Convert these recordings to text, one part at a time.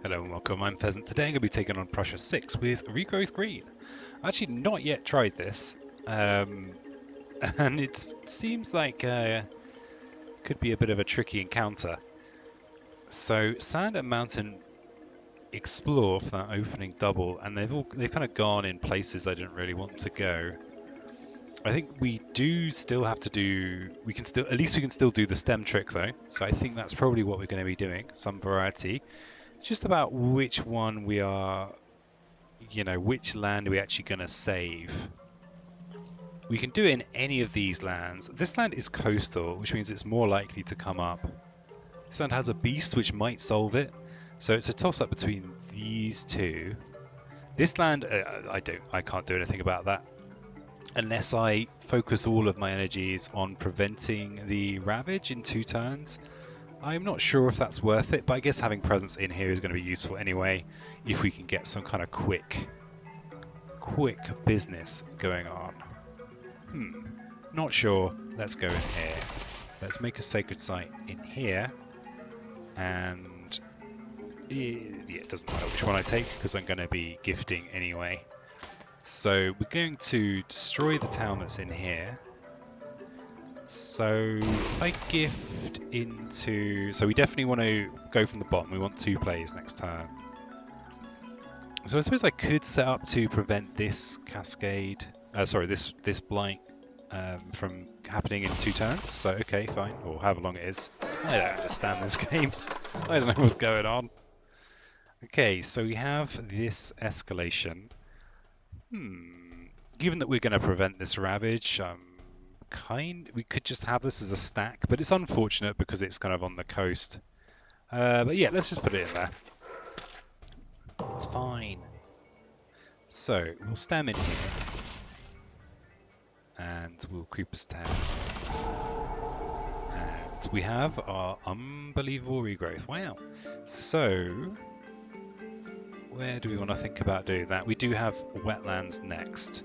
Hello and welcome, I'm Pheasant. Today I'm going to be taking on Prussia 6 with Regrowth Green. I've actually not yet tried this, and it seems like could be a bit of a tricky encounter. So Sand and Mountain explore for that opening double, and they've kind of gone in places I didn't really want them to go. I think we do still have to do, we can still do the stem trick though, so I think that's probably what we're going to be doing, some variety. It's just about which one we are, which land are we actually going to save. We can do it in any of these lands. This land is coastal, which means it's more likely to come up. This land has a beast which might solve it, so it's a toss-up between these two. This land, I can't do anything about that unless I focus all of my energies on preventing the Ravage in 2 turns. I'm not sure if that's worth it, but I guess having presence in here is going to be useful anyway if we can get some kind of quick business going on. Not sure. Let's go in here. Let's make a sacred site in here. And it doesn't matter which one I take because I'm going to be gifting anyway. So we're going to destroy the town that's in here. So if I gift into... So we definitely want to go from the bottom. We want 2 plays next turn. So I suppose I could set up to prevent this cascade... this blight from happening in 2 turns. So okay, fine. Or however long it is. I don't understand this game. I don't know what's going on. Okay, so we have this escalation. Given that we're going to prevent this Ravage... we could just have this as a stack, but it's unfortunate because it's kind of on the coast. But yeah, let's just put it in there. It's fine. So we'll stem in here, and we'll creep us down. And we have our unbelievable regrowth. Wow. So where do we want to think about doing that? We do have wetlands next.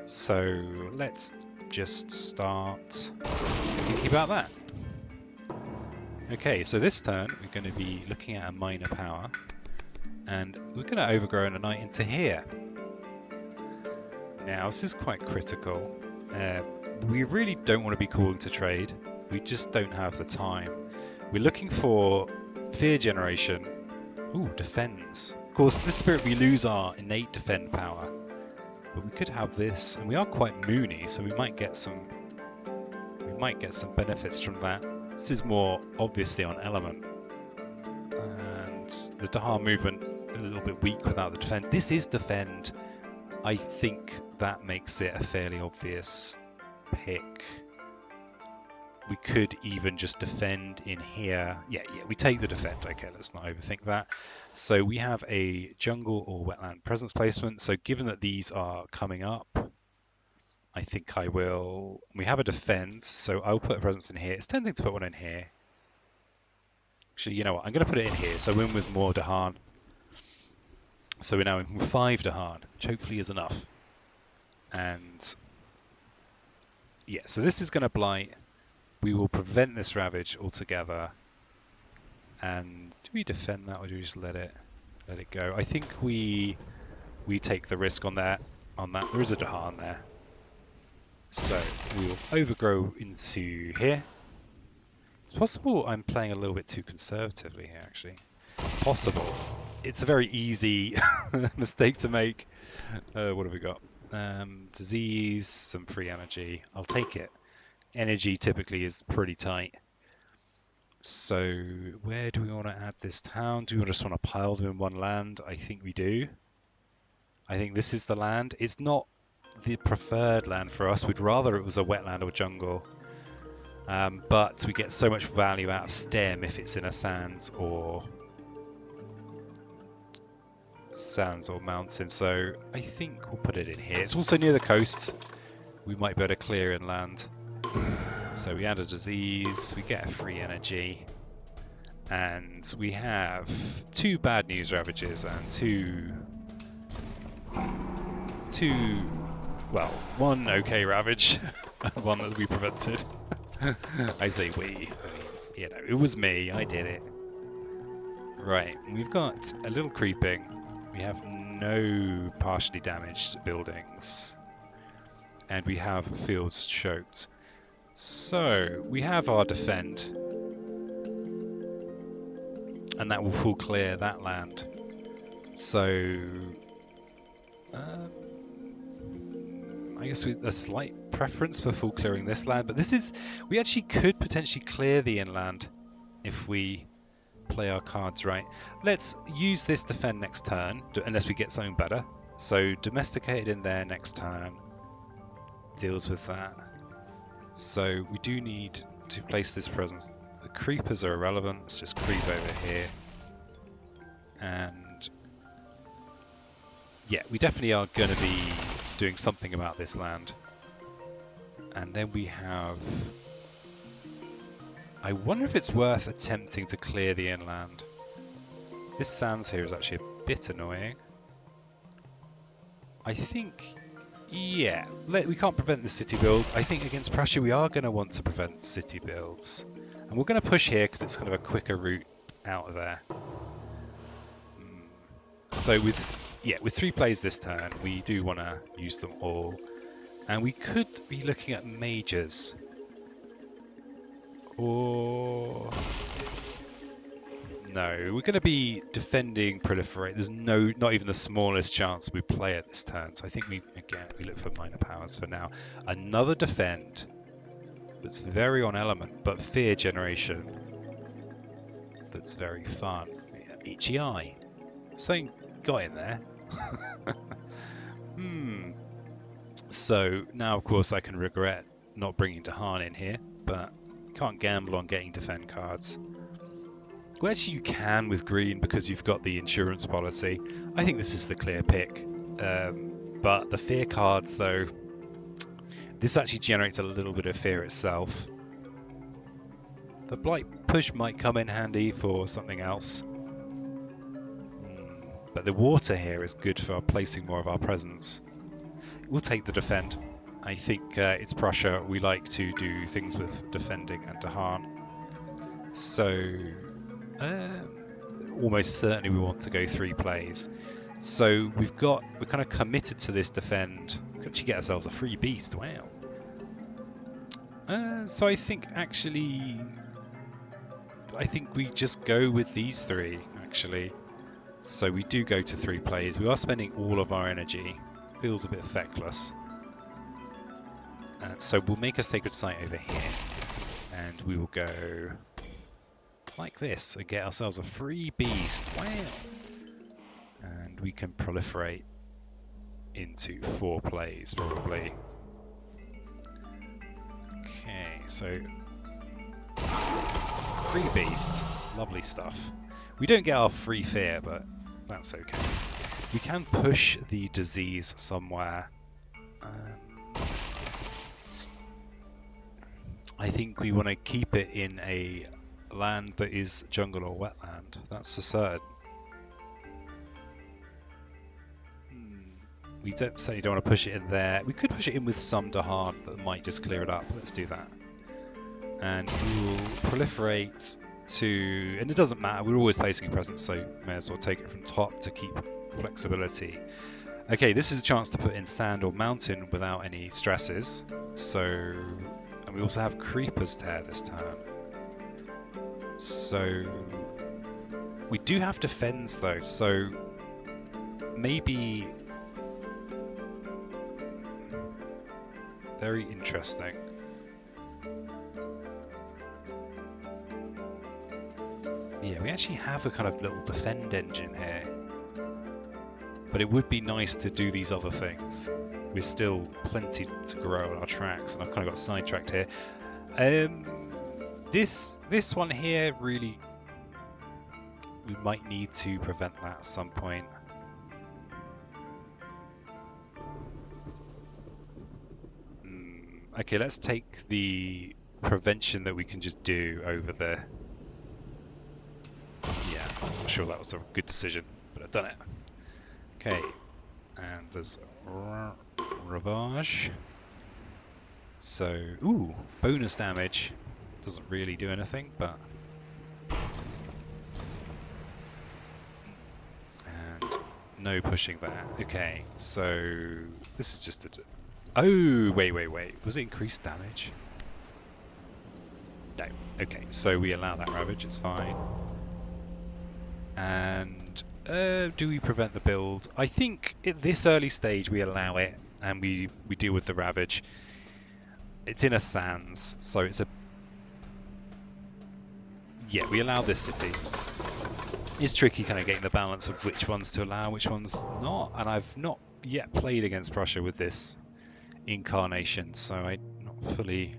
So let's just start thinking about that. Okay, so this turn we're going to be looking at a minor power, and we're going to overgrow a knight into here. Now this is quite critical. We really don't want to be calling to trade. We just don't have the time. We're looking for fear generation. Ooh, defends. Of course, this spirit we lose our innate defend power. But we could have this, and we are quite moony, so we might get some benefits from that. This is more obviously on element, and the Dahar movement a little bit weak without the defend. This is defend. I think that makes it a fairly obvious pick. We could even just defend in here. Yeah, we take the defend. Okay, let's not overthink that. So we have a jungle or wetland presence placement. So given that these are coming up, I think I will... We have a defend, so I'll put a presence in here. It's tempting to put one in here. Actually, you know what? I'm going to put it in here, so we're in with more Dahan. So we're now in 5 Dahan, which hopefully is enough. And yeah, so this is going to blight. We will prevent this Ravage altogether. And do we defend that, or do we just let it go? I think we take the risk on that. There is a Dahan there. So we will overgrow into here. It's possible I'm playing a little bit too conservatively here, actually. Possible. It's a very easy mistake to make. What have we got? Disease, some free energy. I'll take it. Energy typically is pretty tight. So where do we want to add this town? Do we just want to pile them in one land? I think we do. I think this is the land. It's not the preferred land for us. We'd rather it was a wetland or jungle. But we get so much value out of stem if it's in a sands or mountain. So I think we'll put it in here. It's also near the coast. We might be able to clear inland. So we add a disease, we get a free energy, and we have 2 bad news ravages and 1 okay ravage, and 1 that we prevented. I say we, I mean, it was me, I did it. Right, we've got a little creeping. We have no partially damaged buildings. And we have fields choked. So, we have our defend. And that will full clear that land. So, I guess a slight preference for full clearing this land. But this is, we actually could potentially clear the inland if we play our cards right. Let's use this defend next turn, unless we get something better. So domesticated in there next turn deals with that. So we do need to place this presence. The creepers are irrelevant. Let's just creep over here. And yeah, we definitely are going to be doing something about this land. And then we have... I wonder if it's worth attempting to clear the inland. This sands here is actually a bit annoying. I think, yeah, we can't prevent the city build. I think against Prussia we are going to want to prevent city builds. And we're going to push here because it's kind of a quicker route out of there. So with 3 plays this turn, we do want to use them all. And we could be looking at mages. Or... no, we're going to be defending proliferate. There's not even the smallest chance we play at this turn. So I think we look for minor powers for now. Another defend that's very on element, but fear generation. That's very fun. Itchy eye. Something got in there. So now, of course, I can regret not bringing Dahan in here, but can't gamble on getting defend cards. Well, actually, you can with green because you've got the insurance policy. I think this is the clear pick. But the fear cards, though, this actually generates a little bit of fear itself. The blight push might come in handy for something else. But the water here is good for placing more of our presence. We'll take the defend. I think it's Prussia. We like to do things with defending and Dahan. So... almost certainly we want to go 3 plays. So we're kind of committed to this defend. We can actually get ourselves a free beast. Wow. So I think we just go with these 3 actually. So we do go to 3 plays. We are spending all of our energy. Feels a bit feckless. So we'll make a sacred site over here, and we will go like this and get ourselves a free beast. Wow! And we can proliferate into 4 plays probably. Okay, so free beast, lovely stuff. We don't get our free fear, but that's okay. We can push the disease somewhere. I think we want to keep it in a land that is jungle or wetland. That's for certain. We certainly don't want to push it in there. We could push it in with some Dahan that might just clear it up. Let's do that. And we will proliferate to... and it doesn't matter, we're always placing a presence, so may as well take it from top to keep flexibility. Okay, this is a chance to put in sand or mountain without any stresses. So, and we also have creepers tear this turn. So we do have defends though, so maybe very interesting. Yeah, we actually have a kind of little defend engine here. But it would be nice to do these other things. We're still plenty to grow on our tracks, and I've kind of got sidetracked here. This one here, really, we might need to prevent that at some point. Okay, let's take the prevention that we can just do over there. Yeah, I'm not sure that was a good decision, but I've done it. Okay, and there's Ravage. So, ooh, bonus damage. Doesn't really do anything, but... No pushing there. Okay, so this is just a... Oh, wait. Was it increased damage? No. Okay, so we allow that ravage, it's fine. And do we prevent the build? I think at this early stage we allow it and we deal with the ravage. It's in a sands, so it's a... Yeah, we allow this city. It's tricky kind of getting the balance of which ones to allow, which ones not. And I've not yet played against Prussia with this Incarnation, so I'm not fully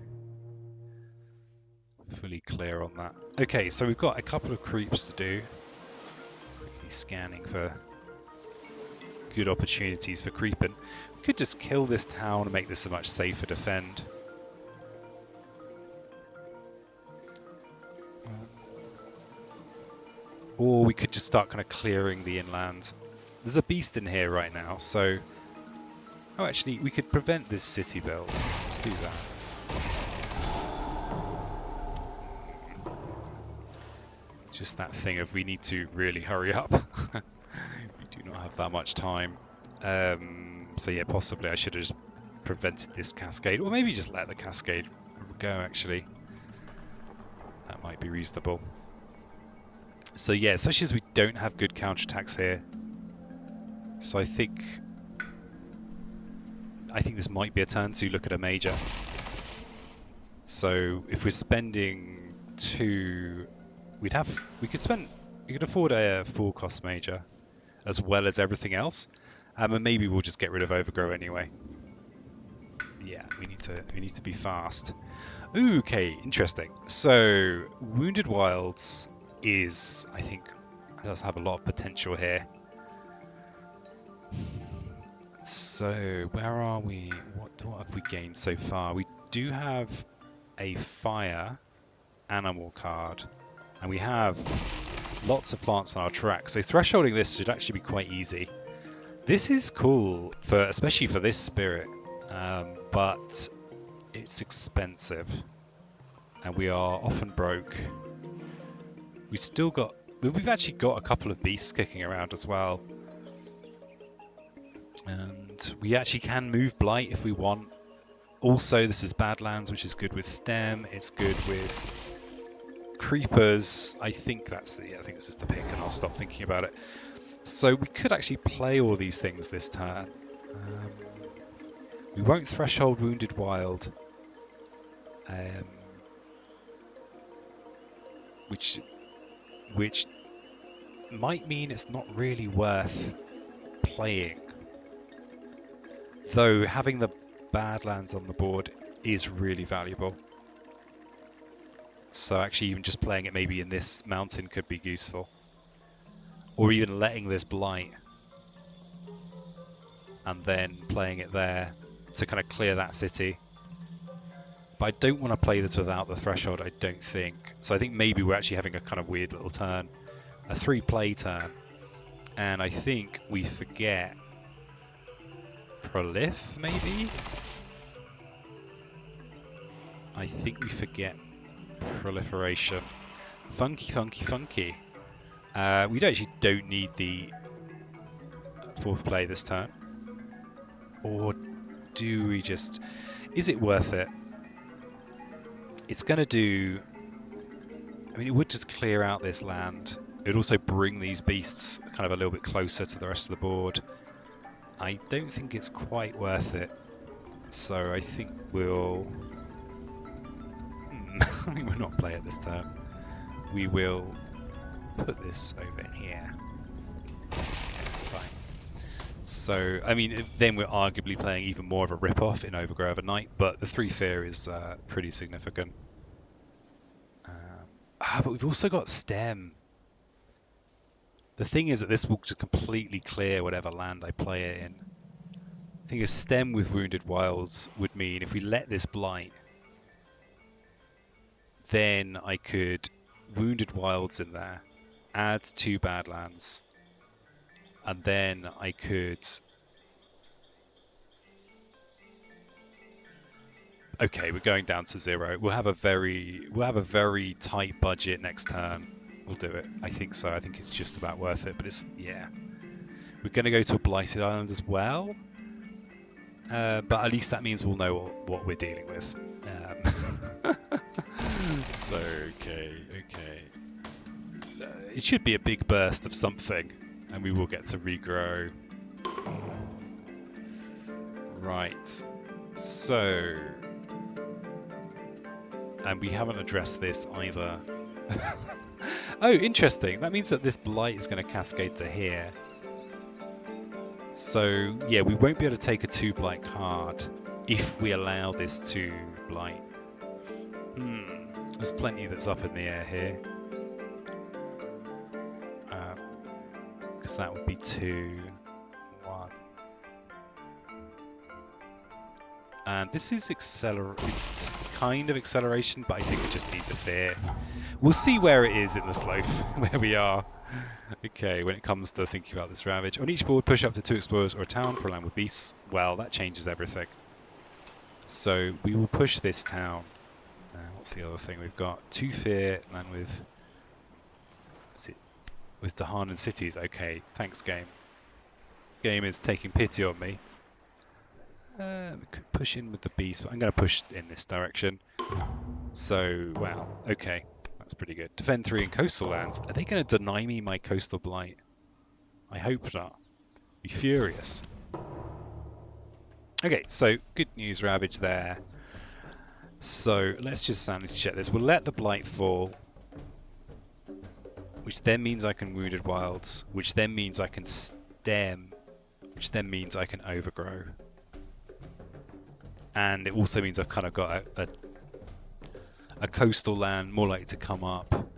clear on that. Okay, so we've got a couple of creeps to do. Quickly scanning for good opportunities for creeping. We could just kill this town and make this a much safer defend. Or we could just start kind of clearing the inland. There's a beast in here right now, so... Oh, actually, we could prevent this city build. Let's do that. Just that thing of we need to really hurry up. We do not have that much time. So yeah, possibly I should have just prevented this cascade. Or maybe just let the cascade go, actually. That might be reasonable. So yeah, especially as we don't have good counterattacks here. So I think this might be a turn to look at a major. So if we're spending 2, we could afford a full cost major as well as everything else. And maybe we'll just get rid of Overgrow anyway. Yeah, we need to be fast. Ooh, okay, interesting. So Wounded Wilds is, I think, does have a lot of potential here. So where are we? What have we gained so far? We do have a fire animal card, and we have lots of plants on our track. So thresholding this should actually be quite easy. This is cool especially for this spirit, but it's expensive, and we are often broke. We've actually got a couple of beasts kicking around as well. And we actually can move Blight if we want. Also, this is Badlands, which is good with Stem. It's good with Creepers. I think this is the pick, and I'll stop thinking about it. So we could actually play all these things this turn. We won't threshold Wounded Wild. Which might mean it's not really worth playing. Though having the Badlands on the board is really valuable. So actually even just playing it maybe in this mountain could be useful. Or even letting this Blight and then playing it there to kind of clear that city. But I don't want to play this without the threshold, I don't think. So I think maybe we're actually having a kind of weird little turn. A 3-play turn. And I think we forget Prolif, maybe? I think we forget Proliferation. Funky. We actually don't need the 4th play this turn. Or do we just... Is it worth it? It's going to do... I mean, it would just clear out this land. It would also bring these beasts kind of a little bit closer to the rest of the board. I don't think it's quite worth it. So I think we'll... I think we'll not play it this turn. We will put this over in here. Okay, fine. So, I mean, then we're arguably playing even more of a rip-off in Overgrow Overnight, but the 3 fear is pretty significant. But we've also got Stem. The thing is that this will just completely clear whatever land I play it in. The thing is, Stem with Wounded Wilds would mean if we let this Blight, then I could Wounded Wilds in there, add 2 Badlands, and then I could... Okay, we're going down to 0. We'll have a very tight budget next turn. We'll do it. I think so. I think it's just about worth it. But it's, yeah, We're going to go to a blighted island as well. But at least that means we'll know what we're dealing with. So, okay. It should be a big burst of something, and we will get to regrow. Right. So... And we haven't addressed this either. Oh, interesting. That means that this blight is going to cascade to here. So, yeah, we won't be able to take a 2 blight card if we allow this to blight. There's plenty that's up in the air here. Because that would be 2, 1. And this is it's kind of acceleration, but I think we just need the fear. We'll see where it is in the slope, where we are. Okay, when it comes to thinking about this ravage. On each board, push up to 2 explorers or a town for a land with beasts. Well, that changes everything. So we will push this town. What's the other thing we've got? 2 fear, land with... With Dahan and cities. Okay, thanks game. Game is taking pity on me. We could push in with the beast, but I'm going to push in this direction. So, wow, okay. That's pretty good. Defend 3 in coastal lands. Are they going to deny me my coastal blight? I hope not. Be furious. Okay, so good news ravage there. So let's just sanity check this. We'll let the blight fall, which then means I can wounded wilds, which then means I can stem, which then means I can overgrow. And it also means I've kind of got a coastal land more likely to come up.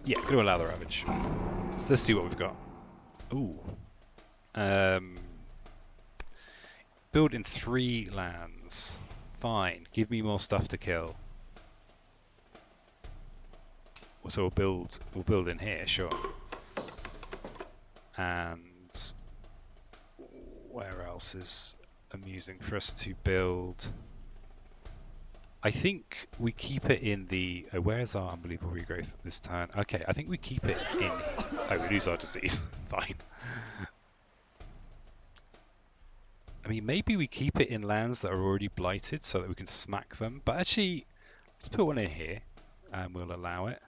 Yeah, going to allow the ravage. So let's see what we've got. Ooh. Build in 3 lands. Fine. Give me more stuff to kill. So we'll build in here, sure. And where else is amusing for us to build? I think we keep it in the... Oh, where's our unbelievable regrowth this turn? Okay, I think we keep it in... Oh, we lose our disease. Fine. I mean, maybe we keep it in lands that are already blighted so that we can smack them. But actually, let's put one in here and we'll allow it.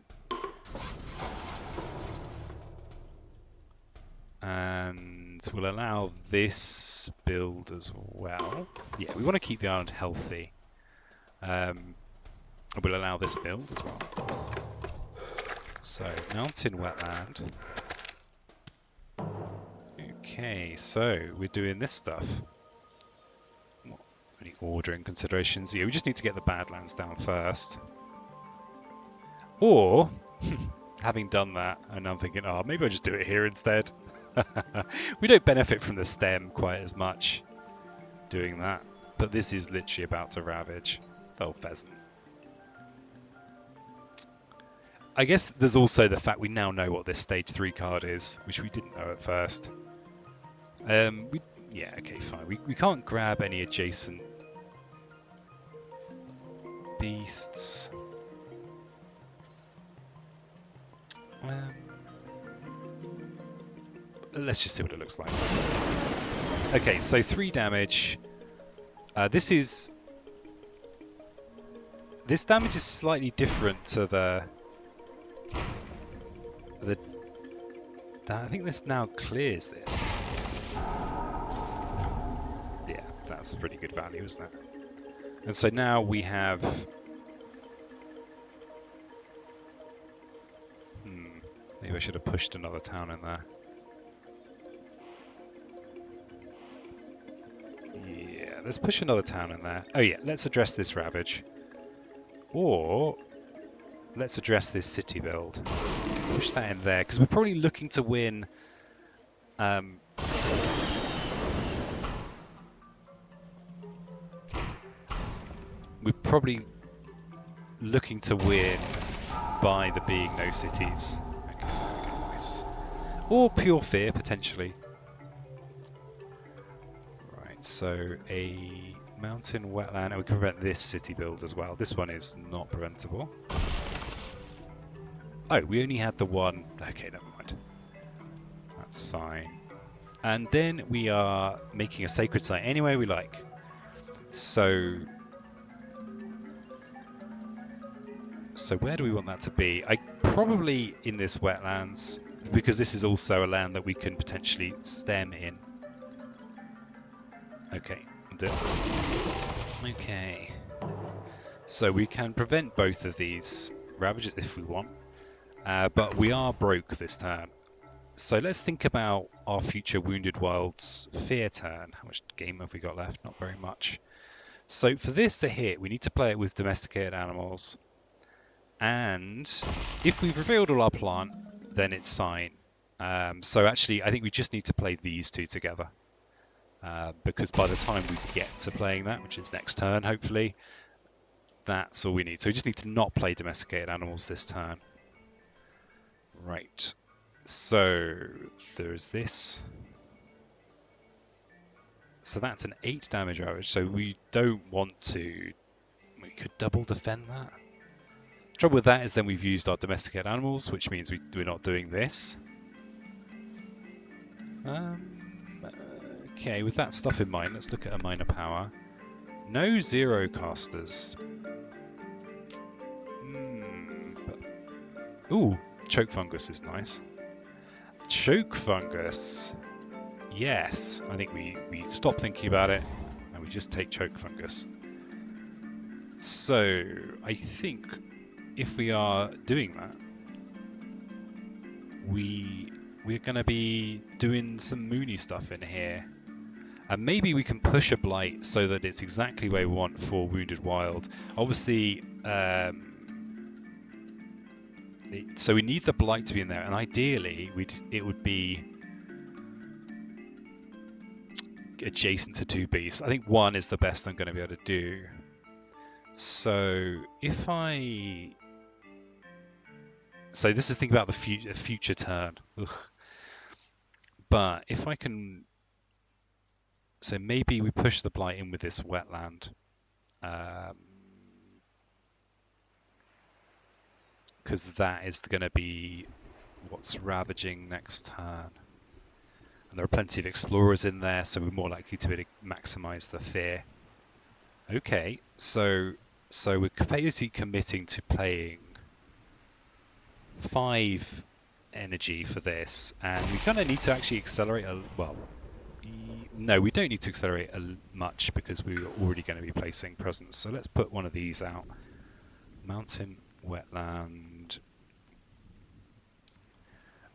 And we'll allow this build as well. Yeah, we want to keep the island healthy. We'll allow this build as well. So, mountain wetland. Okay, so we're doing this stuff. Any ordering considerations? Yeah, we just need to get the Badlands down first. Or, having done that, and I'm thinking, oh, maybe I'll just do it here instead. We don't benefit from the stem quite as much doing that. But this is literally about to ravage. Oh, pheasant. I guess there's also the fact we now know what this stage 3 card is, which we didn't know at first. Yeah, okay, fine. We can't grab any adjacent beasts. Let's just see what it looks like. Okay, so 3 damage. This damage is slightly different to the I think this now clears this. Yeah, that's pretty good value, isn't it? And so now we have... Maybe I should have pushed another town in there. Yeah, let's push another town in there. Oh yeah, let's address this ravage. Or let's address this city build. Push that in there, because we're probably looking to win... we're probably looking to win by the being no cities. Okay, nice. Or pure fear, potentially. Right, so a mountain wetland, and we can prevent this city build as well. This one is not preventable. Oh, we only had the one. Okay, never mind. That's fine. And then we are making a sacred site any way we like. So where do we want that to be? Probably in this wetlands, because this is also a land that we can potentially stem in. Okay, I'll do it. Okay. So we can prevent both of these ravages if we want, but we are broke this turn. So let's think about our future Wounded Wilds Fear turn. How much game have we got left? Not very much. So for this to hit, we need to play it with domesticated animals. And if we've revealed all our plant, then it's fine. So actually, I think we just need to play these two together. Because by the time we get to playing that, which is next turn, hopefully, that's all we need. So we just need to not play domesticated animals this turn. Right. So there's this. So that's an 8 damage ravage. So we don't want to. We could double defend that. Trouble with that is then we've used our domesticated animals, which means we're not doing this. Okay, with that stuff in mind, let's look at a minor power. No 0 casters. Ooh, choke fungus is nice. Choke fungus. Yes, I think we stop thinking about it and we just take choke fungus. So I think if we are doing that, we're going to be doing some Moony stuff in here. And maybe we can push a blight so that it's exactly where we want for Wounded Wild. Obviously, so we need the blight to be in there, and ideally it would be adjacent to 2 beasts. I think 1 is the best I'm going to be able to do. So if so this is thinking about the future turn. Ugh. But if I can, so maybe we push the blight in with this wetland. Because that is going to be what's ravaging next turn. And there are plenty of explorers in there, so we're more likely to be able to maximize the fear. Okay, so we're basically committing to playing 5 energy for this, and we kind of need to actually accelerate no, we don't need to accelerate much because we're already going to be placing presents. So let's put one of these out. Mountain, wetland.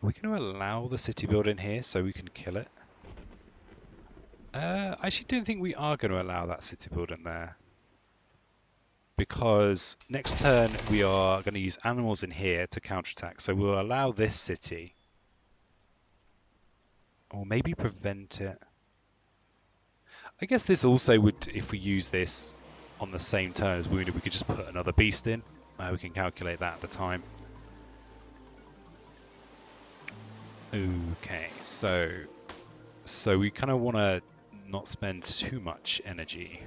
Are we going to allow the city building here so we can kill it? I actually don't think we are going to allow that city building there. Because next turn we are going to use animals in here to counterattack. So we'll allow this city. Or maybe prevent it. I guess this also would, if we use this on the same turn as Wounded, we could just put another beast in. We can calculate that at the time. Okay, so we kind of want to not spend too much energy.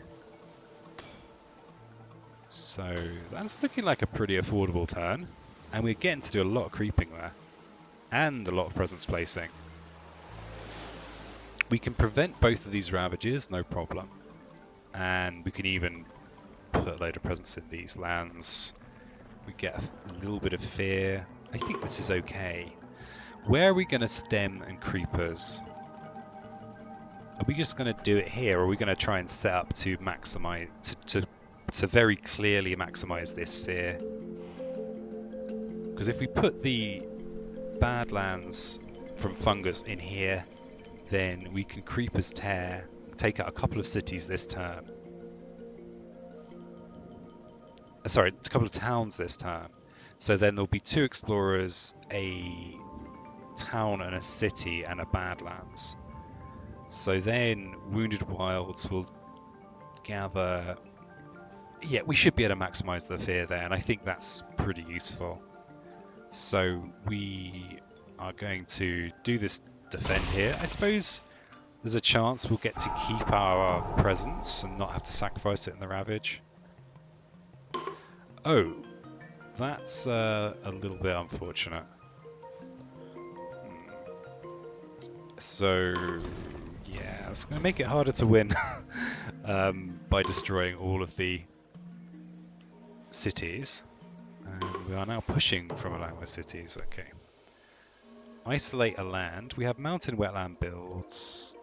So that's looking like a pretty affordable turn. And we're getting to do a lot of creeping there. And a lot of presence placing. We can prevent both of these ravages, no problem. And we can even put a load of presence in these lands. We get a little bit of fear. I think this is okay. Where are we going to stem and creepers? Are we just going to do it here, or are we going to try and set up to maximize, to very clearly maximize this sphere? Because if we put the Badlands from Fungus in here, then we can Creepers Tear, take out a couple of cities this turn. Sorry, a couple of towns this turn. So then there'll be 2 explorers, a town and a city, and a Badlands. So then Wounded Wilds will gather. Yeah, we should be able to maximize the fear there, and I think that's pretty useful. So we are going to do this defend here. I suppose there's a chance we'll get to keep our presence and not have to sacrifice it in the Ravage. Oh, That's a little bit unfortunate. So, yeah, it's going to make it harder to win by destroying all of the cities. And we are now pushing from along with cities. Okay. Isolate a land. We have mountain wetland builds.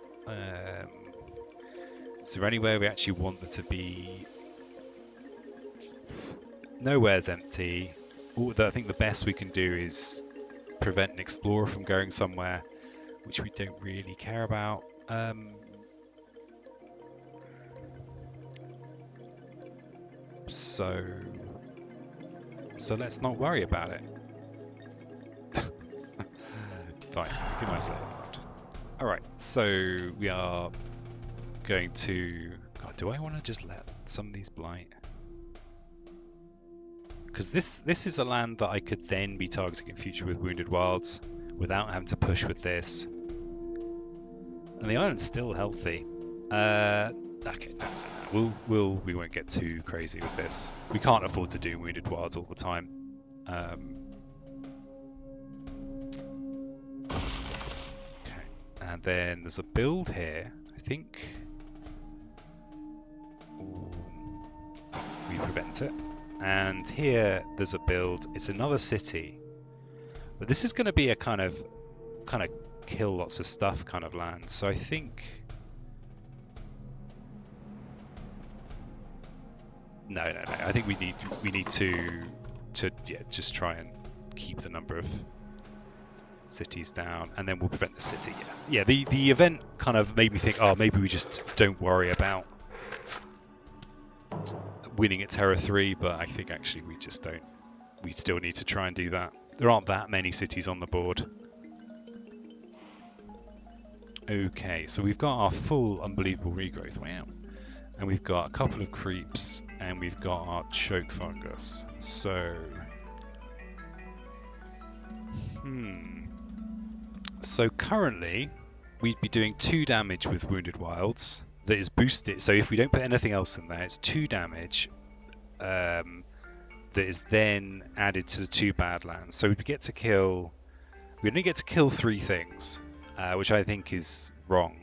Is there anywhere we actually want there to be? Nowhere's empty. I think the best we can do is prevent an explorer from going somewhere, which we don't really care about. So let's not worry about it. Fine, we can isolate it. Alright, so we are going to... God, do I want to just let some of these blight? Because this is a land that I could then be targeting in future with Wounded Wilds without having to push with this. And the island's still healthy. Okay, no. We won't get too crazy with this. We can't afford to do Wounded Wilds all the time. Okay, and then there's a build here. I think we prevent it. And here there's a build. It's another city, but this is going to be a kind of kill lots of stuff kind of land. So I think no. I think we need to just try and keep the number of cities down, and then we'll prevent the city. Yeah. The event kind of made me think, oh, maybe we just don't worry about winning at Terra 3, but I think actually we just don't. We still need to try and do that. There aren't that many cities on the board. Okay, so we've got our full unbelievable regrowth. Wow. And we've got a couple of creeps, and we've got our choke fungus. So, so currently we'd be doing 2 damage with Wounded Wilds. That is boosted. So if we don't put anything else in there, it's 2 damage. That is then added to the 2 Badlands. So we get to kill. We only get to kill 3 things, which I think is wrong.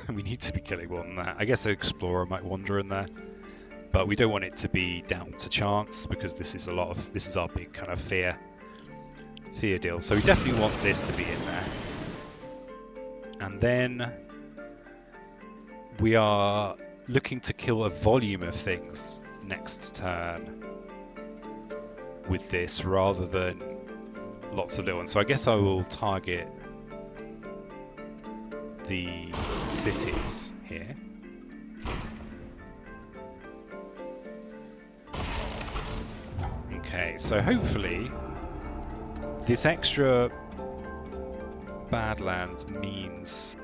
We need to be killing more than that. I guess an explorer might wander in there, but we don't want it to be down to chance because this is our big kind of fear deal. So we definitely want this to be in there, and then we are looking to kill a volume of things next turn with this rather than lots of little ones. So I guess I will target the cities here. Okay, so hopefully this extra Badlands means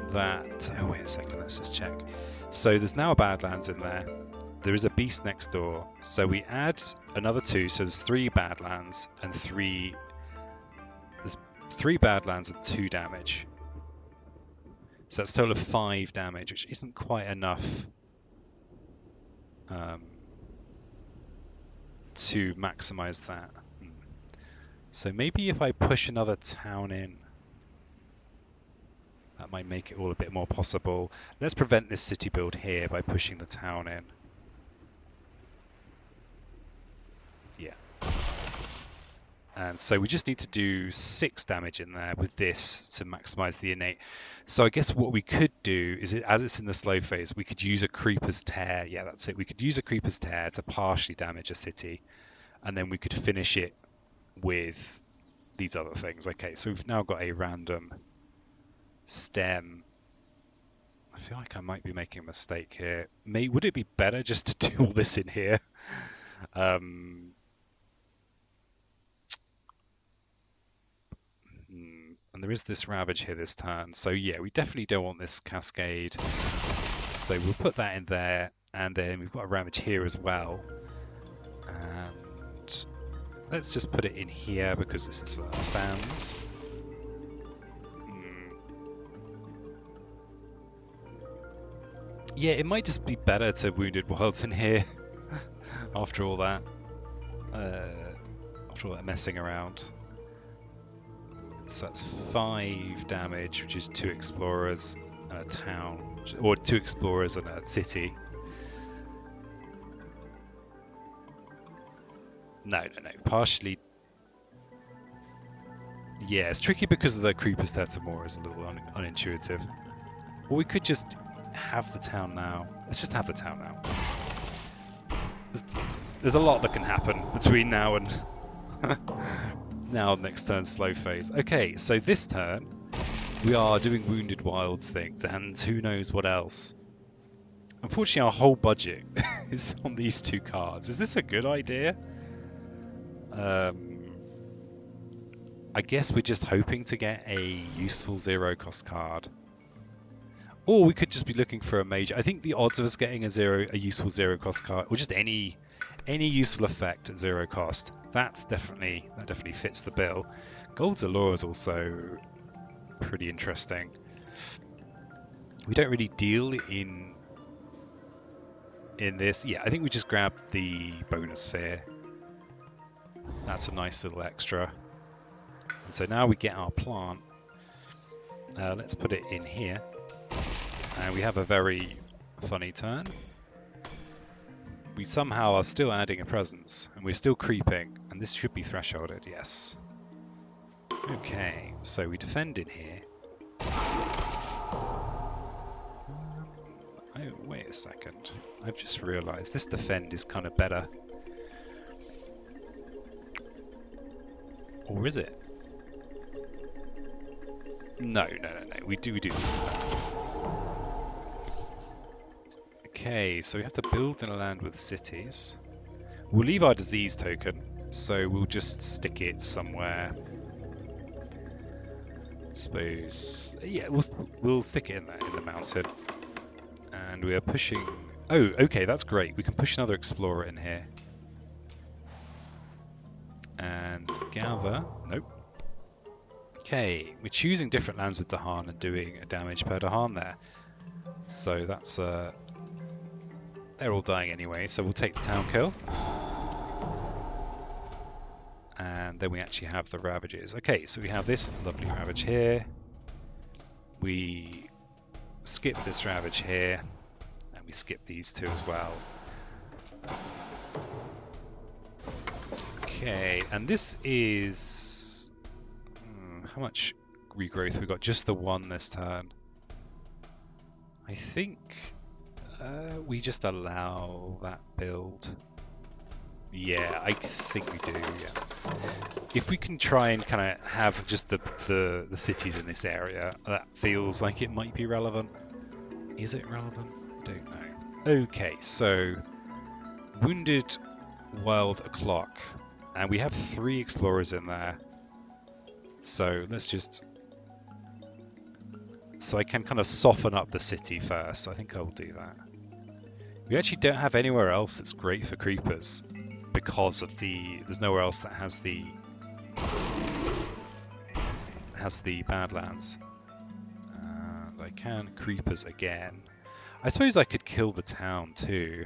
that... Oh, wait a second, let's just check. So there's now a Badlands in there. There is a beast next door. So we add another 2, so there's 3 Badlands and 3... There's 3 Badlands and 2 damage. So that's a total of 5 damage, which isn't quite enough to maximize that. So maybe if I push another town in, that might make it all a bit more possible. Let's prevent this city build here by pushing the town in. Yeah. And so we just need to do 6 damage in there with this to maximize the innate. So I guess what we could do is, as it's in the slow phase, we could use a Creeper's Tear. Yeah, that's it. We could use a Creeper's Tear to partially damage a city, and then we could finish it with these other things. Okay, so we've now got a random stem. I feel like I might be making a mistake here. Would it be better just to do all this in here? And there is this Ravage here this turn. So yeah, we definitely don't want this Cascade. So we'll put that in there. And then we've got a Ravage here as well. And let's just put it in here because this is sands. Yeah, it might just be better to Wounded Wilds in here after all that. After all that messing around. So that's 5 damage, which is 2 explorers and a town, or 2 explorers and a city. No. Partially. Yeah, it's tricky because of the creepers there to more is a little unintuitive. Or we could just have the town now. Let's just have the town now. There's a lot that can happen between now and now next turn slow phase. Okay, so this turn we are doing Wounded Wilds things and who knows what else. Unfortunately, our whole budget is on these 2 cards. Is this a good idea? I guess we're just hoping to get a useful 0-cost card. Or we could just be looking for a major. I think the odds of us getting a useful 0-cost card, or just any useful effect at 0 cost, that definitely fits the bill. Gold's Allure is also pretty interesting. We don't really deal in this. Yeah, I think we just grab the bonus fear. That's a nice little extra. And so now we get our plant. Let's put it in here. And we have a very funny turn. We somehow are still adding a presence, and we're still creeping, and this should be thresholded, yes. Okay, so we defend in here. Oh, wait a second. I've just realised this defend is kind of better. Or is it? No. We do this defend. Okay, so we have to build in a land with cities. We'll leave our disease token, so we'll just stick it somewhere. Suppose, yeah, we'll stick it in there in the mountain. And we are pushing. Oh, okay, that's great. We can push another explorer in here. And gather. Nope. Okay, we're choosing different lands with Dahan and doing a damage per Dahan there. So that's they're all dying anyway, so we'll take the town kill. And then we actually have the ravages. Okay, so we have this lovely ravage here. We skip this ravage here. And we skip these 2 as well. Okay, and this is... how much regrowth? We got just the 1 this turn. I think... we just allow that build. Yeah, I think we do, yeah. If we can try and kind of have just the cities in this area, that feels like it might be relevant. Is it relevant? Don't know. Okay, so Wounded Wild O'Clock. And we have 3 explorers in there. So let's just... So I can kind of soften up the city first. I think I'll do that. We actually don't have anywhere else that's great for creepers because of there's nowhere else that has the Badlands. And I can creepers again. I suppose I could kill the town too.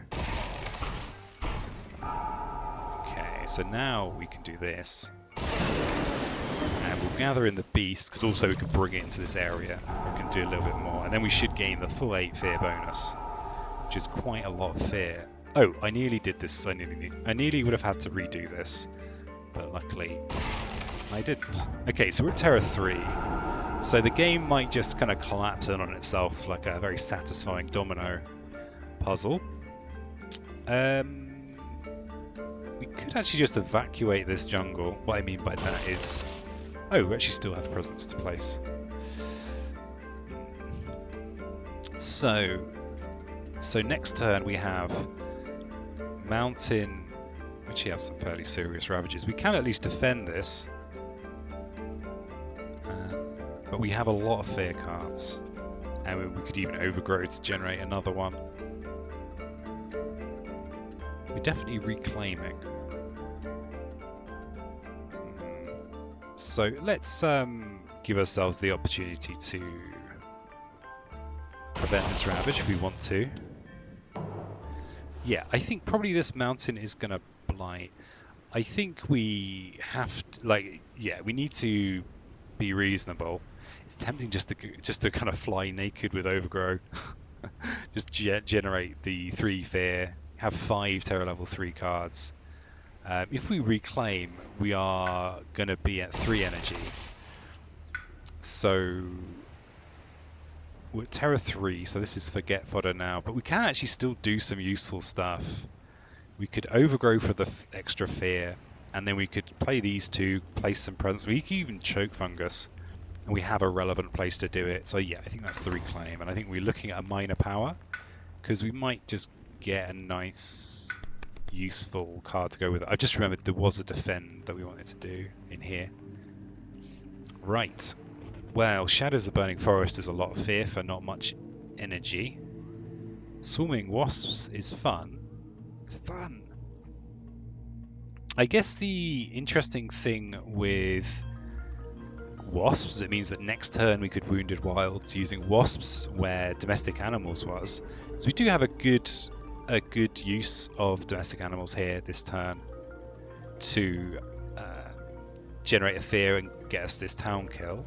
Okay, so now we can do this. And we'll gather in the beast, because also we can bring it into this area. We can do a little bit more. And then we should gain the full 8 fear bonus, which is quite a lot of fear. Oh, I nearly did this. I nearly would have had to redo this, but luckily I didn't. Okay, so we're at Terra 3. So the game might just kind of collapse in on itself like a very satisfying domino puzzle. We could actually just evacuate this jungle. What I mean by that is... Oh, we actually still have presence to place. So next turn we have Mountain, which have some fairly serious ravages. We can at least defend this. But we have a lot of fear cards. And we could even overgrow to generate another one. We're definitely reclaiming. So let's give ourselves the opportunity to prevent this ravage if we want to. Yeah, I think probably this mountain is going to blight. I think we have to, like, yeah, we need to be reasonable. It's tempting just to kind of fly naked with overgrow, just generate the 3 fear, have 5 terror level 3 cards. If we reclaim, we are going to be at 3 energy. So we're at terror 3, so this is forget fodder now, but we can actually still do some useful stuff. We could overgrow for the extra fear, and then we could play these two, place some presents. We could even choke fungus, and we have a relevant place to do it. So yeah, I think that's the reclaim, and I think we're looking at a minor power, because we might just get a nice, useful card to go with it. I just remembered there was a defend that we wanted to do in here. Right. Well, Shadows of the Burning Forest is a lot of fear for not much energy. Swarming Wasps is fun. It's fun. I guess the interesting thing with wasps, it means that next turn we could Wounded Wilds using wasps where domestic animals was. So we do have a good use of domestic animals here this turn to generate a fear and get us this town kill.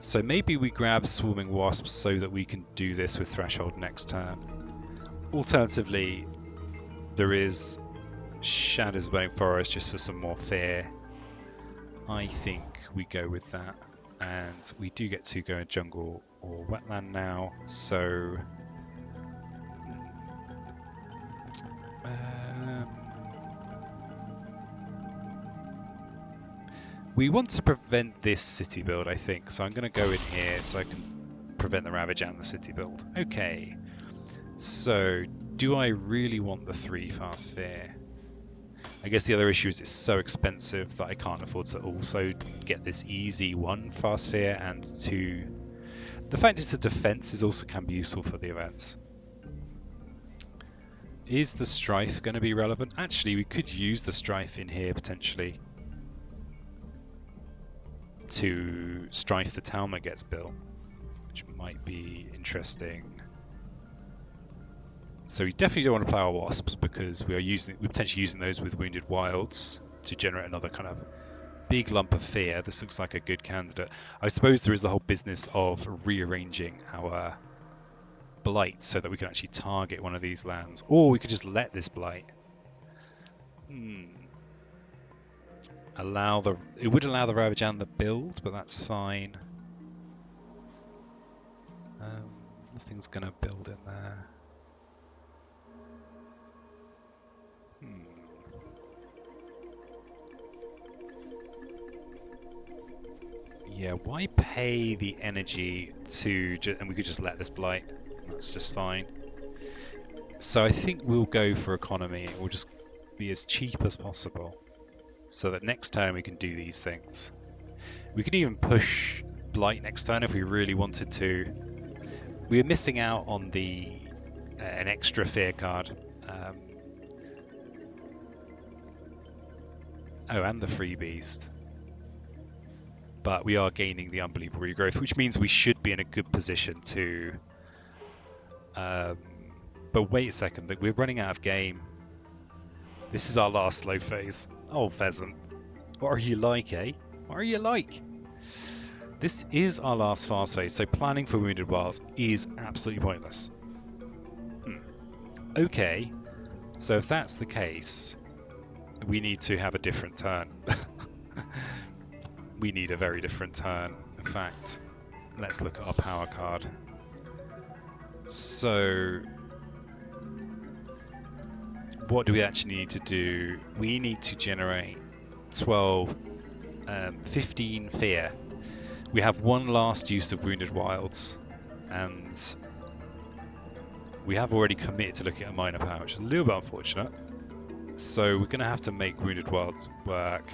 So maybe we grab Swarming Wasps so that we can do this with Threshold next turn. Alternatively, there is Shadows of Burning Forest just for some more fear. I think we go with that. And we do get to go in jungle or wetland now, so we want to prevent this city build, I think. So I'm going to go in here so I can prevent the Ravage and the city build. Okay, so do I really want the 3 fast fear? I guess the other issue is it's so expensive that I can't afford to also get this easy 1 fast fear, and 2, the fact it's a defense is also can be useful for the events. Is the Strife going to be relevant? Actually, we could use the Strife in here potentially to Strife the town that gets built, which might be interesting. So we definitely don't want to play our wasps because we're potentially using those with Wounded Wilds to generate another kind of big lump of fear. This looks like a good candidate. I suppose there is the whole business of rearranging our blight so that we can actually target one of these lands, or we could just let this blight. It would allow the Ravage and the build, but that's fine. Nothing's gonna build in there. Yeah, why pay the energy and we could just let this blight. That's just fine. So I think we'll go for economy. It will just be as cheap as possible, so that next turn we can do these things. We can even push blight next turn if we really wanted to. We are missing out on an extra fear card. Oh, and the free beast. But we are gaining the unbelievable regrowth, which means we should be in a good position to. But wait a second, we're running out of game. This is our last slow phase. Oh, Pheasant. What are you like, eh? What are you like? This is our last fast phase, so planning for Wounded Wilds is absolutely pointless. Okay, so if that's the case, we need to have a different turn. We need a very different turn. In fact, let's look at our power card. So, what do we actually need to do? We need to generate 15 fear. We have one last use of Wounded Wilds, and we have already committed to looking at a minor power, which is a little bit unfortunate. So we're going to have to make Wounded Wilds work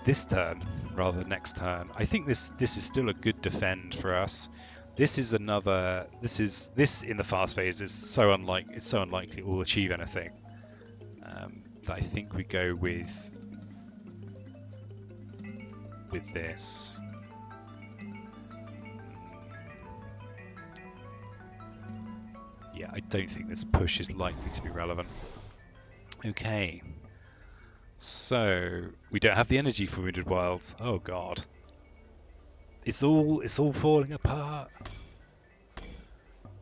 this turn rather than next turn. I think this is still a good defend for us. This in the fast phase is so unlikely we'll achieve anything that I think we go with this. Yeah, yeah, I don't think this push is likely to be relevant. Okay. So we don't have the energy for Wounded Wilds. Oh god. It's all falling apart.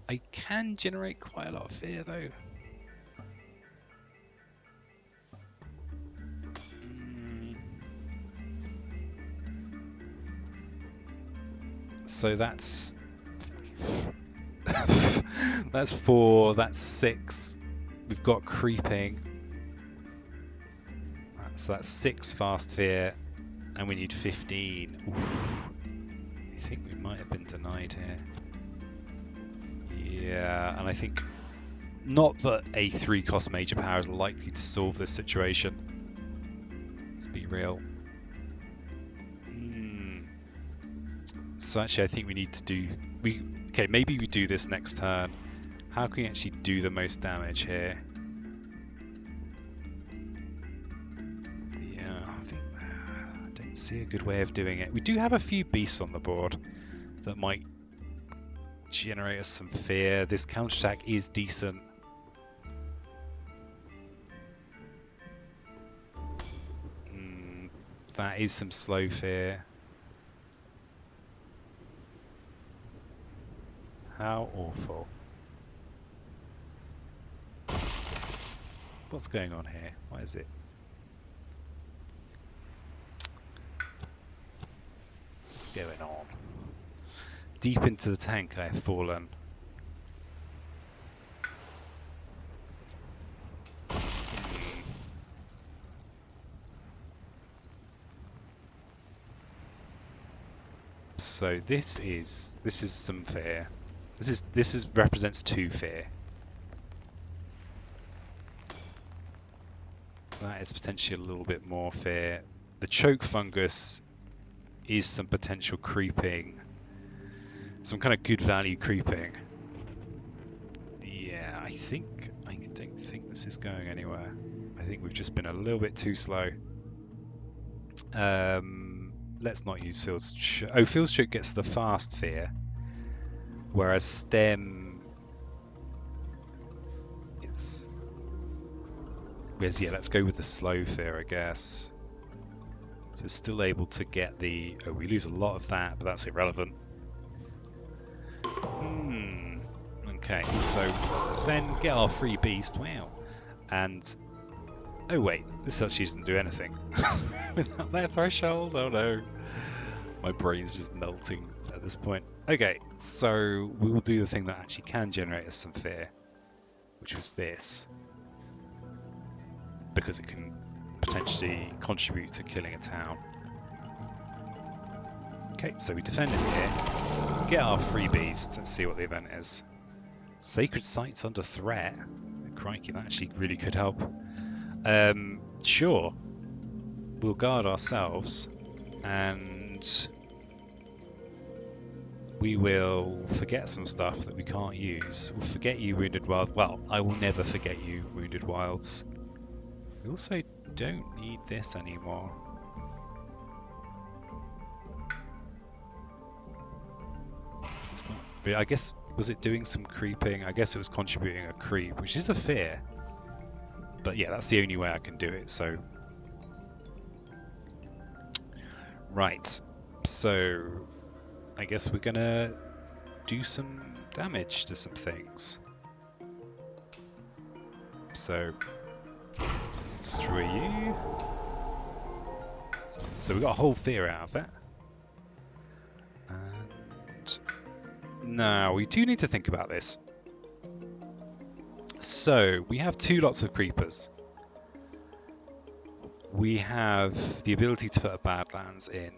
I can generate quite a lot of fear though. So that's that's 4, that's 6. We've got creeping. So that's 6 fast fear, and we need 15. Oof. I think we might have been denied here. Yeah, and I think not that a 3-cost major power is likely to solve this situation. Let's be real. So actually, I think we need to do... Okay, maybe we do this next turn. How can we actually do the most damage here? Yeah, I don't see a good way of doing it. We do have a few beasts on the board that might generate us some fear. This counterattack is decent. That is some slow fear. How awful. What's going on here? What is it? What's going on? Deep into the tank I have fallen. So this is some fear. This represents 2 fear. That is potentially a little bit more fear. The choke fungus is some potential creeping, some kind of good value creeping. Yeah, I don't think this is going anywhere. I think we've just been a little bit too slow. Let's not use Field's Choke. Oh, Field's Choke gets the fast fear, whereas Stem is... yeah, let's go with the slow fear, I guess. So we're still able to get the... Oh, we lose a lot of that, but that's irrelevant. Okay, so then get our free beast. Wow. And... Oh wait, this actually doesn't do anything. Without that threshold? Oh no. My brain's just melting at this point. Okay, so we will do the thing that actually can generate us some fear, which was this. Because it can potentially contribute to killing a town. Okay, so we defend it here. Get our free beast and see what the event is. Sacred Sites under threat. Crikey, that actually really could help. Sure. We'll guard ourselves and we will forget some stuff that we can't use. We'll forget you, Wounded Wilds. Well, I will never forget you, Wounded Wilds. We also don't need this anymore. This is not... I guess, was it doing some creeping? I guess it was contributing a creep, which is a fear. But yeah, that's the only way I can do it, so... Right. So, I guess we're gonna do some damage to some things. So, destroy you. So we got a whole fear out of that. And now we do need to think about this. So we have 2 lots of creepers. We have the ability to put a Badlands in.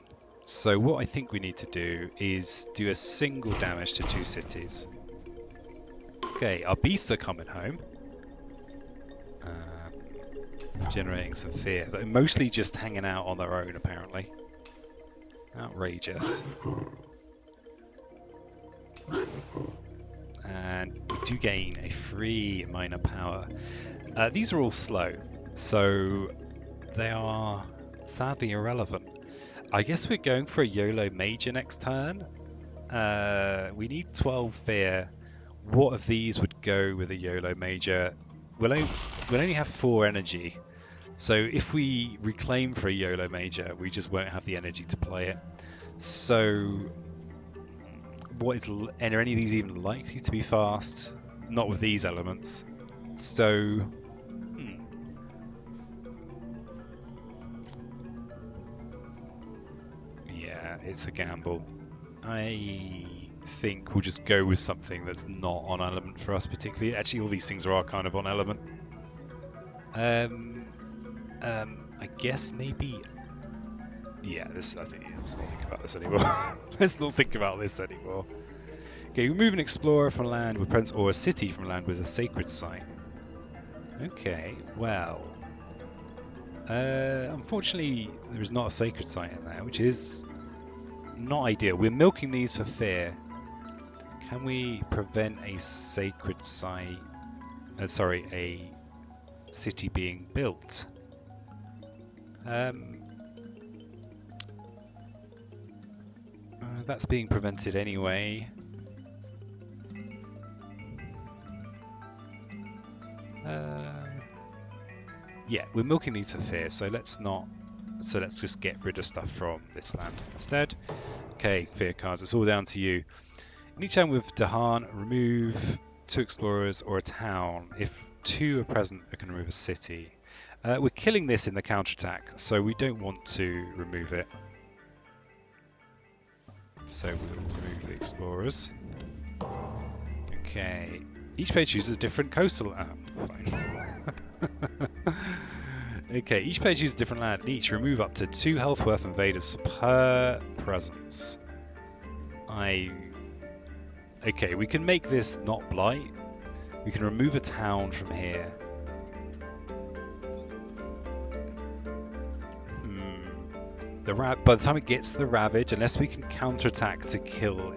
So what I think we need to do is do a single damage to 2 cities. Okay, our beasts are coming home. Generating some fear. They're mostly just hanging out on their own, apparently. Outrageous. And we do gain a free minor power. These are all slow, so they are sadly irrelevant. I guess we're going for a YOLO major next turn. We need 12 fear. what of these would go with a YOLO major? We'll only have 4 energy. So if we reclaim for a YOLO major, we just won't have the energy to play it. So are any of these even likely to be fast? Not with these elements. So yeah, it's a gamble. I think we'll just go with something that's not on element for us particularly. Actually, all these things are kind of on element. I guess maybe. Yeah, let's not think about this anymore. Let's not think about this anymore. Okay, remove an explorer from land with presence or a city from land with a sacred site. Okay, well, unfortunately there is not a sacred site in there, which is not ideal. We're milking these for fear. Can we prevent a sacred site? Sorry, a city being built? That's being prevented anyway. Yeah, we're milking these for fear, so let's just get rid of stuff from this land instead. Okay, fear cards, it's all down to you. In each hand with Dahan, remove 2 explorers or a town. If 2 are present, we can remove a city. We're killing this in the counterattack, so we don't want to remove it. So we'll remove the explorers. Okay. Each player chooses a different coastal. Fine. Okay, each player chooses a different land. Each remove up to 2 health worth invaders per presence. Okay, we can make this not blight. We can remove a town from here. By the time it gets the Ravage, unless we can counterattack to kill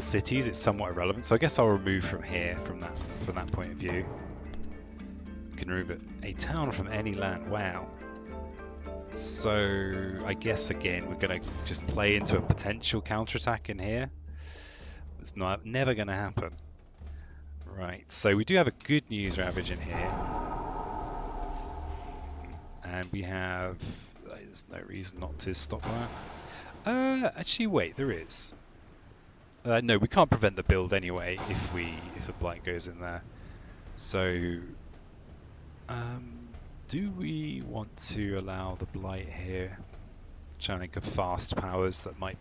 cities, it's somewhat irrelevant. So I guess I'll remove from here from that point of view. We can remove a town from any land. Wow. So I guess again we're gonna just play into a potential counterattack in here. It's never gonna happen. Right. So we do have a good news Ravage in here. And we have... There's no reason not to stop that. Actually, wait, there is. No, we can't prevent the build anyway if a blight goes in there. So, do we want to allow the blight here? Trying to think of fast powers that might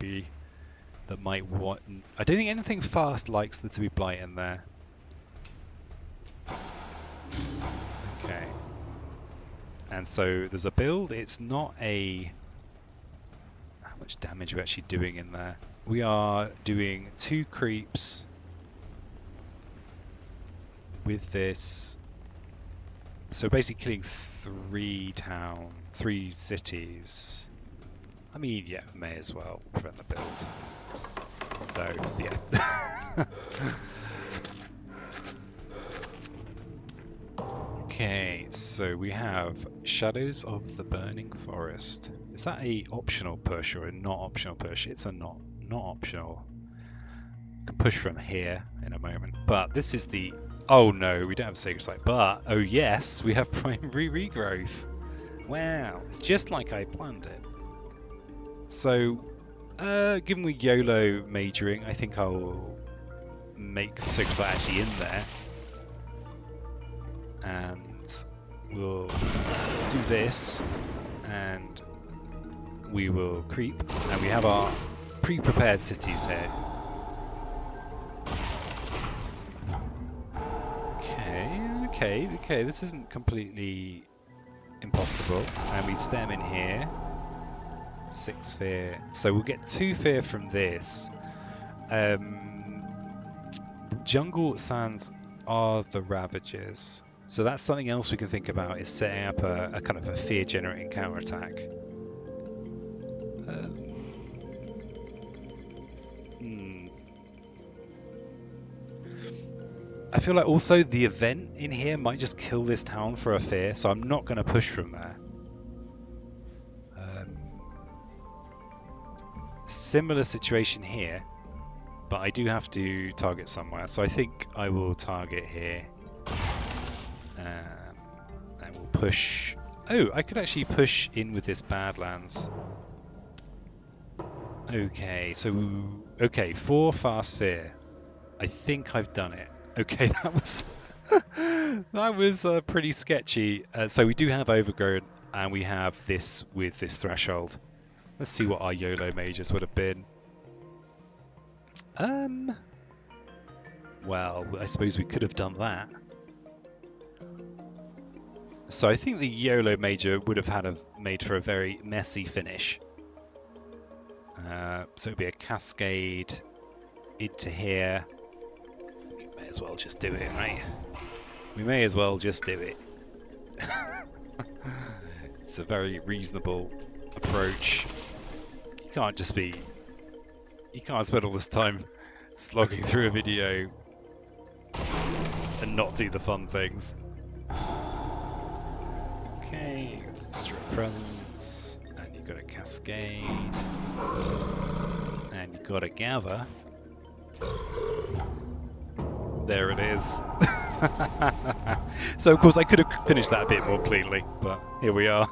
want... I don't think anything fast likes there to be blight in there. Okay. And so there's a build. It's not a... How much damage are we actually doing in there? We are doing 2 creeps with this. So basically killing 3 cities. I mean, yeah, may as well prevent the build. Though, yeah. Okay, so we have Shadows of the Burning Forest. Is that a optional push or a not optional push? It's a not optional. We can push from here in a moment. But this is the... Oh no, we don't have a Sacred Site. But, oh yes, we have Primary Regrowth. Wow, it's just like I planned it. So, given we YOLO majoring, I think I'll make the Sacred Site actually in there. And we'll do this, and we will creep, and we have our pre-prepared cities here. Okay, this isn't completely impossible. And we stem in here. 6 fear. So we'll get 2 fear from this. Jungle sands are the Ravagers. So that's something else we can think about, is setting up a kind of a fear-generating counterattack. I feel like also the event in here might just kill this town for a fear, so I'm not going to push from there. similar situation here, but I do have to target somewhere. So I think I will target here. And we'll push... Oh, I could actually push in with this Badlands. Okay, so... Okay, 4 fast fear. I think I've done it. Okay, that was... that was pretty sketchy. So we do have Overgrown, and we have this with this threshold. Let's see what our YOLO majors would have been. Well, I suppose we could have done that. So I think the YOLO major would have made for a very messy finish. So it would be a cascade into here. We may as well just do it, right? We may as well just do it. It's a very reasonable approach. You can't just be... You can't spend all this time slogging through a video and not do the fun things. Okay, let's destroy presence, and you've got a cascade, and you've got a gather. There it is. So of course I could have finished that a bit more cleanly, but here we are.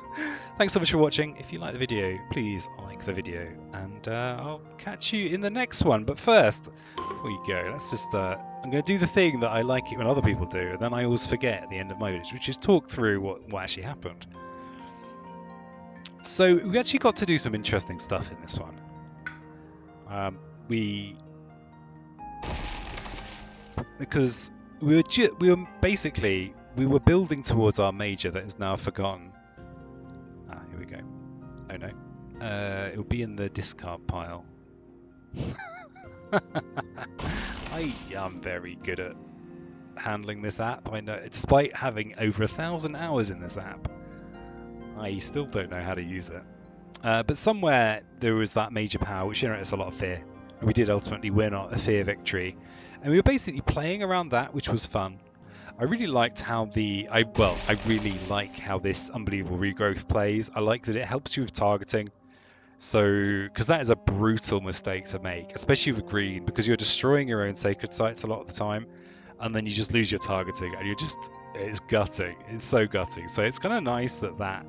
Thanks so much for watching. If you like the video, please like the video, and I'll catch you in the next one. But first, before you go, let's just I'm going to do the thing that I like it when other people do, and then I always forget at the end of my videos, which is talk through what actually happened. So we actually got to do some interesting stuff in this one. Because we were building towards our major that is now forgotten. Here we go. Oh no. It'll be in the discard pile. I am very good at handling this app. I know, despite having over 1,000 hours in this app, I still don't know how to use it. But somewhere there was that major power which generated us a lot of fear. And we did ultimately win a fear victory. And we were basically playing around that, which was fun. I really liked how I really like how this Unbelievable Regrowth plays. I like that it helps you with targeting. So, because that is a brutal mistake to make, especially with green, because you're destroying your own sacred sites a lot of the time, and then you just lose your targeting, and it's gutting. It's so gutting. So it's kind of nice that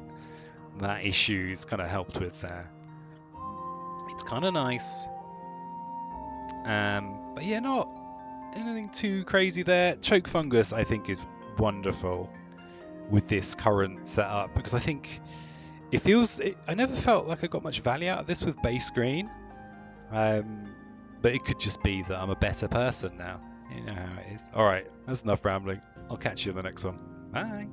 issue is kind of helped with there. It's kind of nice. But yeah, not anything too crazy there. Choke Fungus, I think, is wonderful with this current setup, because I think I never felt like I got much value out of this with base green. But it could just be that I'm a better person now. You know how it is. Alright, that's enough rambling. I'll catch you in the next one. Bye!